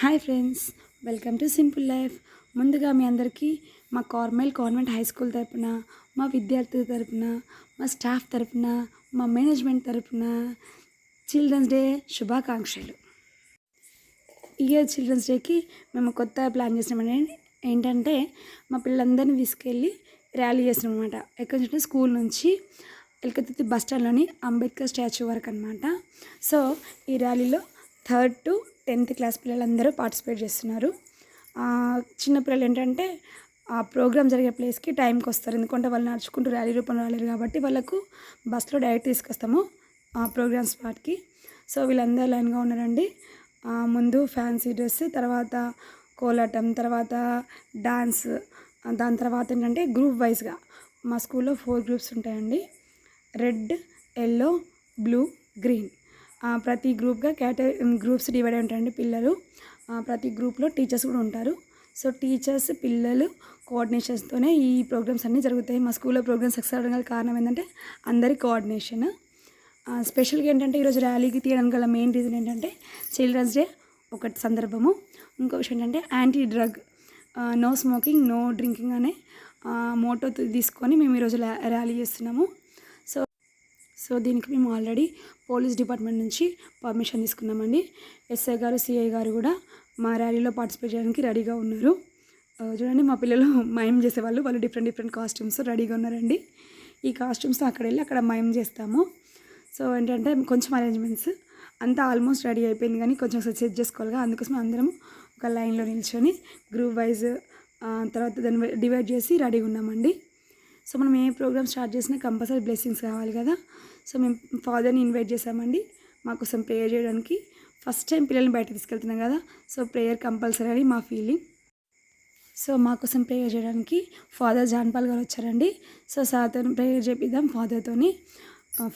Hi friends, welcome to simple life. ముందుగా మీ అందరికీ మా కార్మెల్ కాన్వెంట్ హై స్కూల్ తరపున, మా విద్యార్థుల తరపున, మా స్టాఫ్ తరపున, మా మేనేజ్మెంట్ తరపున చిల్డ్రన్స్ డే శుభాకాంక్షలు. ఇయర్ చిల్డ్రన్స్ డేకి మేము కొత్త ప్లాన్ చేసినామండి. ఏంటంటే మా పిల్లలందరినీ తీసుకెళ్ళి ర్యాలీ చేస్తున్నాం అనమాట. ఎక్కడి నుంచి? స్కూల్ నుంచి ఎల్కతుర్తి బస్ స్టాండ్లోని అంబేద్కర్ స్టాచ్యూ వరకు అనమాట. సో ఈ ర్యాలీలో 3rd to 10th క్లాస్ పిల్లలందరూ పార్టిసిపేట్ చేస్తున్నారు. చిన్నపిల్లలు ఏంటంటే ఆ ప్రోగ్రామ్ జరిగే ప్లేస్కి టైంకి వస్తారు, ఎందుకంటే వాళ్ళు నడుచుకుంటూ ర్యాలీ రూపంలో రాలేరు కాబట్టి వాళ్ళకు బస్సులో డైరెక్ట్ తీసుకొస్తాము ఆ ప్రోగ్రామ్ స్పాట్కి. సో వీళ్ళందరూ లైన్గా ఉన్నారండి. ముందు ఫ్యాన్సీ డ్రెస్, తర్వాత కోలాటం, తర్వాత డాన్స్, దాని తర్వాత ఏంటంటే గ్రూప్ వైజ్గా మా స్కూల్లో 4 గ్రూప్స్ ఉంటాయండి. Red, yellow, blue, green. ప్రతి గ్రూప్గా గ్రూప్స్ డివైడ్ అయి ఉంటాయండి పిల్లలు. ప్రతి గ్రూప్లో టీచర్స్ కూడా ఉంటారు. సో టీచర్స్ పిల్లలు కోఆర్డినేషన్స్తోనే ఈ ప్రోగ్రామ్స్ అన్నీ జరుగుతాయి. మా స్కూల్లో ప్రోగ్రామ్స్ సక్సెస్ అవ్వడానికి కారణం ఏంటంటే అందరి కోఆర్డినేషన్. స్పెషల్గా ఏంటంటే ఈరోజు ర్యాలీకి తీయడానికి గల మెయిన్ రీజన్ ఏంటంటే చిల్డ్రన్స్ డే ఒకటి సందర్భము. ఇంకో విషయం ఏంటంటే anti drug, no smoking, no drinking అనే మోటో తీసుకొని మేము ఈరోజు ర్యాలీ చేస్తున్నాము. సో దీనికి మేము ఆల్రెడీ పోలీస్ డిపార్ట్మెంట్ నుంచి పర్మిషన్ తీసుకున్నామండి. ఎస్ఐ గారు, సిఐ గారు కూడా మా ర్యాలీలో పార్టిసిపేట్ చేయడానికి రెడీగా ఉన్నారు. చూడండి, మా పిల్లలు మైమ్ చేసేవాళ్ళు, వాళ్ళు డిఫరెంట్ కాస్ట్యూమ్స్ రెడీగా ఉన్నారండి. ఈ కాస్ట్యూమ్స్ అక్కడ వెళ్ళి అక్కడ మైమ్ చేస్తాము. సో ఏంటంటే కొంచెం అరేంజ్మెంట్స్ అంతా ఆల్మోస్ట్ రెడీ అయిపోయింది, కానీ కొంచెం సెట్ చేసుకోవాలిగా. అందుకోసం అందరం ఒక లైన్లో నిల్చొని గ్రూప్ వైజ్ తర్వాత దాన్ని డివైడ్ చేసి రెడీగా ఉన్నామండి. సో మనం ఏ ప్రోగ్రామ్ స్టార్ట్ చేసినా కంపల్సరీ బ్లెస్సింగ్స్ కావాలి కదా. సో మేము ఫాదర్ని ఇన్వైట్ చేసామండి మా కోసం ప్రేయర్ చేయడానికి. ఫస్ట్ టైం పిల్లల్ని బయటకు తీసుకెళ్తున్నాం కదా, సో ప్రేయర్ కంపల్సరీ అని మా ఫీలింగ్. సో మా కోసం ప్రేయర్ చేయడానికి ఫాదర్ జాన్పాల్ గారు వచ్చారండి. సో సార్తో ప్రేయర్ చేపిద్దాం ఫాదర్తోని.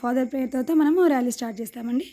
ఫాదర్ ప్రేయర్ తర్వాత మనము ర్యాలీ స్టార్ట్ చేస్తామండి.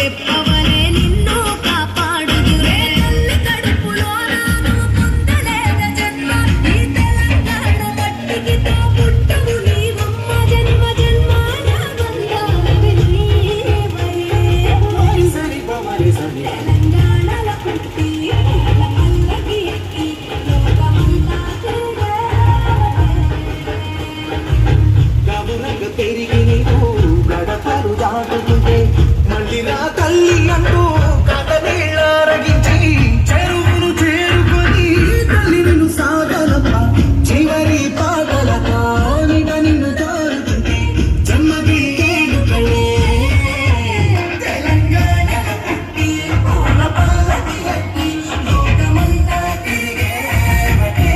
రెప్పవలే నిన్ను కాపాడుదురే తల్లి కడుపులో నాను పొందలేద జన్మ ఈ తెలంగాణ మట్టికి తో పుట్టవు నీవమ్మ జన్మ జన్మాన బంధాలవి నీవే తెలంగాణలో పుట్టి పూల పల్లకి ఎక్కి లోకమంతా గబురగ పెరిగి నీకు గడపలు దాటుతుంటే మళ్ళీ నా తల్లి అంటూ కథనీళ్ళారగించి చెరువును చేరుకొని తల్లి నిన్ను సాగలప్ప చివరి పాటలతో నిన్ను తోరుతుంటే జన్మకి కేడుకలే తెలంగాణలో పుట్టి పూల పల్లకి ఎక్కి లోకమంతా తిరిగేవటే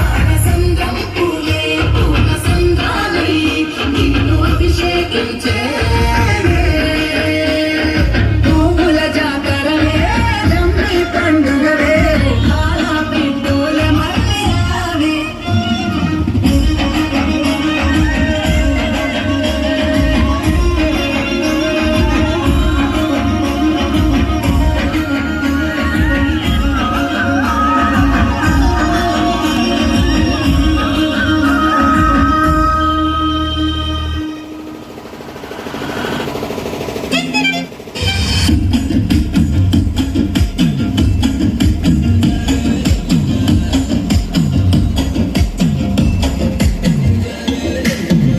ఆనసంద్రం పూలే పూల సంద్రాలై నిన్ను అభిషేకించే పువ్వుల జాతరలే జమ్మి పండుగలే పాల పిండుల మల్లెలవే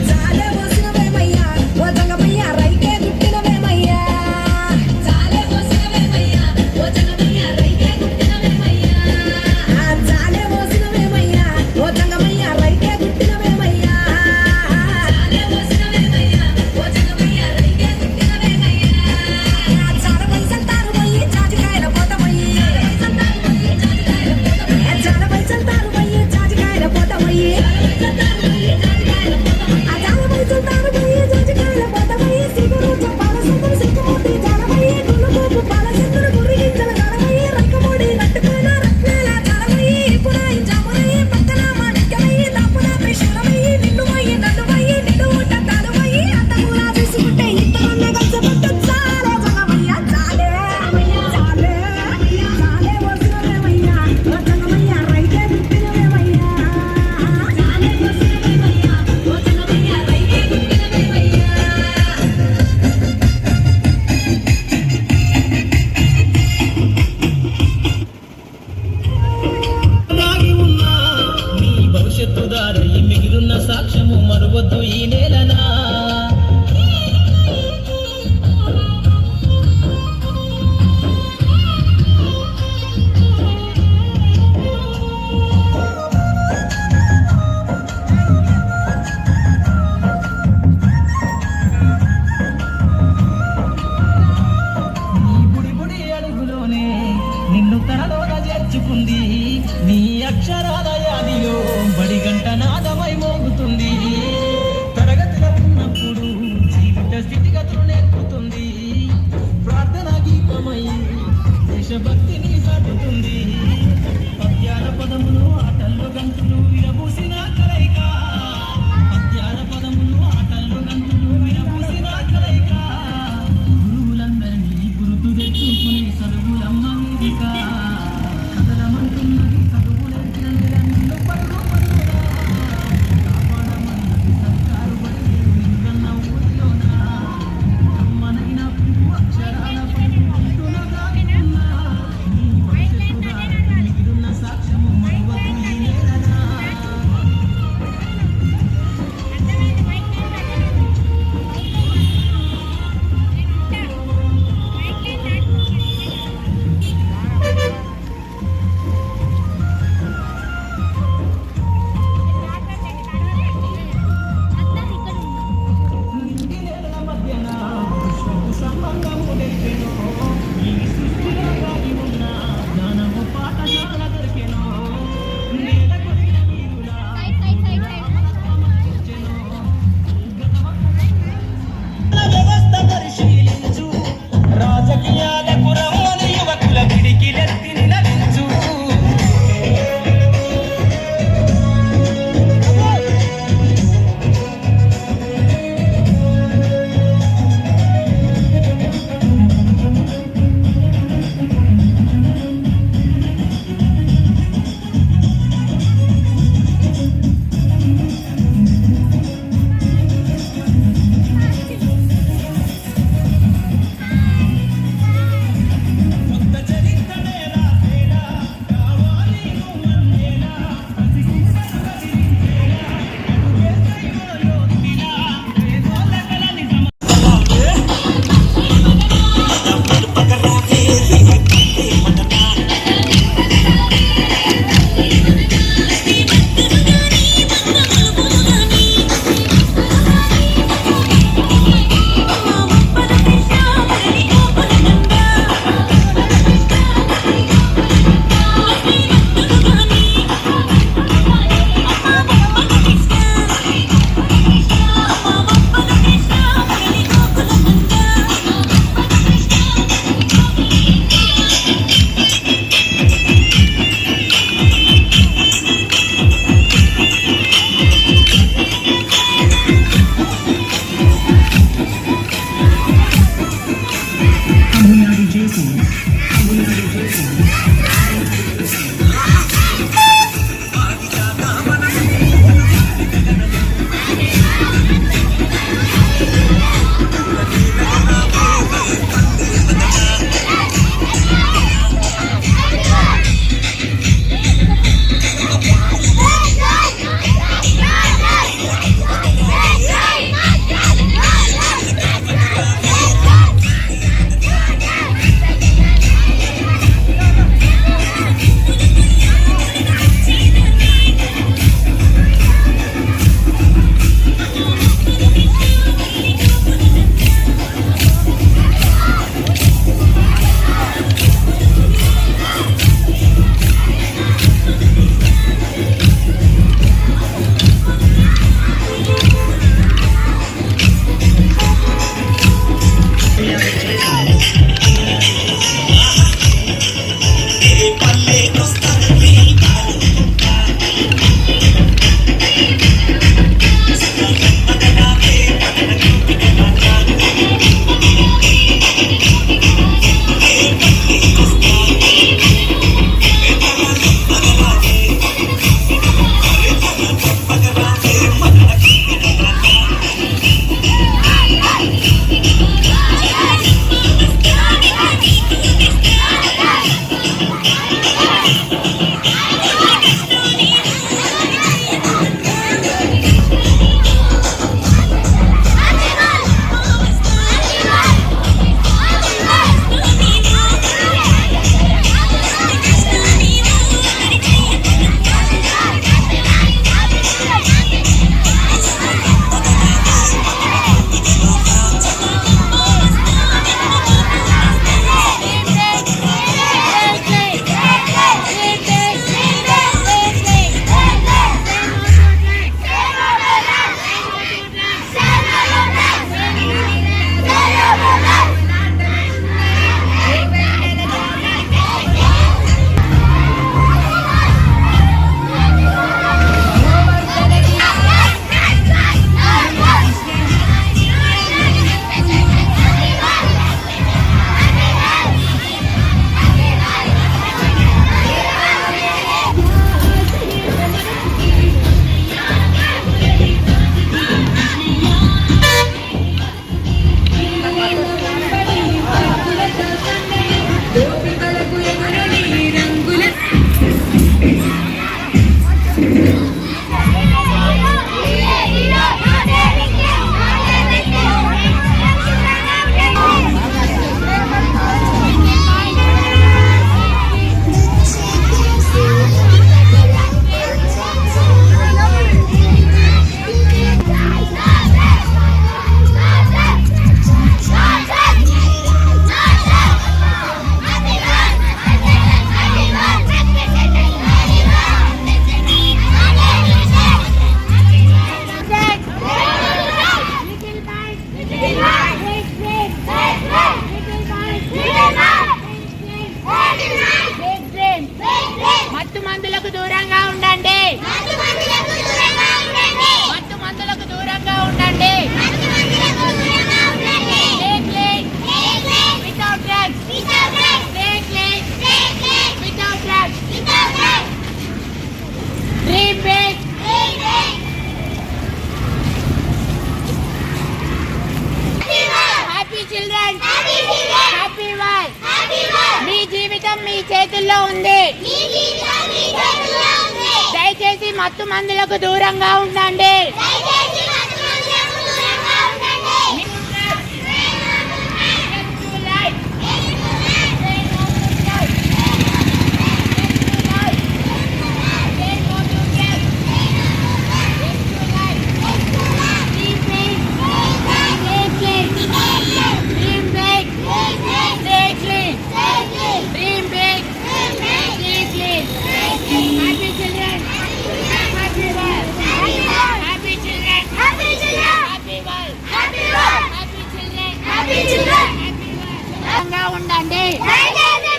చాలే పోసినవేమయ్యా ఓ జంగమయ్యా రైకే గుట్టినవేమయ్యా చాలే పోసినవేమయ్యా ఓ జంగమయ్యా రైకే గుట్టినవేమయ్యా చాలే పోసినవేమయ్యా ఓ జంగమయ్యా రైకే గుట్టినవేమయ్యా చాలే పోసినవేమయ్యా ఓ జంగమయ్యా రైకే గుట్టినవేమయ్యా చాల పైసలు తారు పోయి చాజికాయల పోతమయ్యి చాల పైసలు తారు పోయి చాజికాయల పోతమయ్యి దాగి ఉన్న నీ భవిష్యత్తు దారి మిగిలిన సాక్ష్యము మరువద్దు ఈ నేలనా నీ బుడి బుడి అడుగులోనే నిన్ను తనలోన చేర్చుకుంది నీ అక్షరాల యాదిలో బడిగంట నాదమై మోగుతుంది తరగతిలో ఉన్నప్పుడు జీవిత స్థితిగతులు నేర్పుతుంది ప్రార్థన గీతమై దేశభక్తిని చాటుతుంది పద్యాల పదములు ఆటల్లో గంతులు విరబూసిన కలయిక పద్యాల పదములు ఆటల్లో గంతులు విరబూసిన కలయిక గురువులందరినీ గుర్తు తెచ్చుకునే చదువులమ్మ వేదిక కదలమంటున్నది చదువులేసిన నిన్ను పరుగు పరుగునా కాపాడమన్నది సర్కారు బడి నిన్న ఊరిలోన అమ్మనైన పువ్వు అక్షరాల పలుకు దాగుతున్నా నీ భవిష్యత్తు దారి తమిళనాడు చేసి తమిళనాడు చేసి మత్తు మందులకు దూరంగా ఉండండి. మత్తు మందులకు దూరంగా ఉండండి. Without drugs, without drugs, dream big. Happy children, happy world. మీ జీవితం మీ చేతుల్లో ఉంది. దయచేసి మత్తు మందులకు దూరంగా ఉండండి. ఉండండి. దయచేసి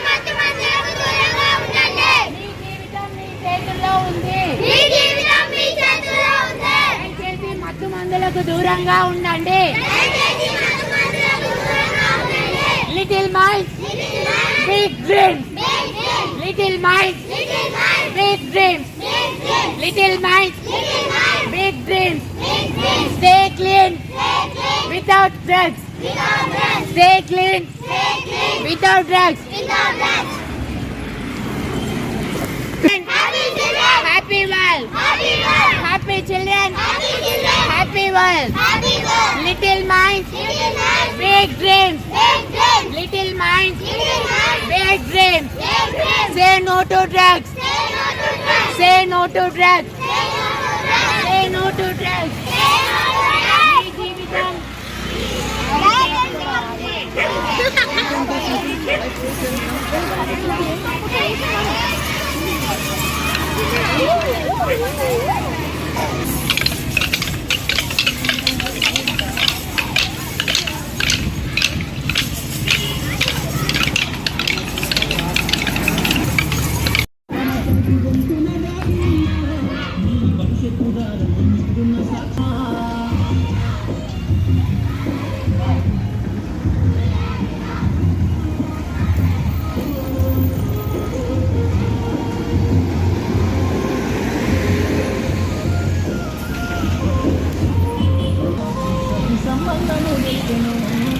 మత్తు మందులకు దూరంగా ఉండండి. big dreams. Little minds, big dreams. Little minds, big dreams. Stay clean without drugs. Stay clean without drugs. Happy world. Happy children. Happy world. Little minds, big dreams. Little minds, big dreams. Say no to drugs. Say no to drugs. Say no to drugs. మీ జీవితం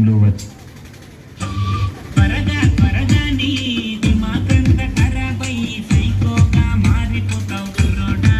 కాలంలో వచ్చి త్వరగా త్వరగా నీ దిమాగంత ఖరాబై సైకోగా మారిపోతావు కుర్రోడా.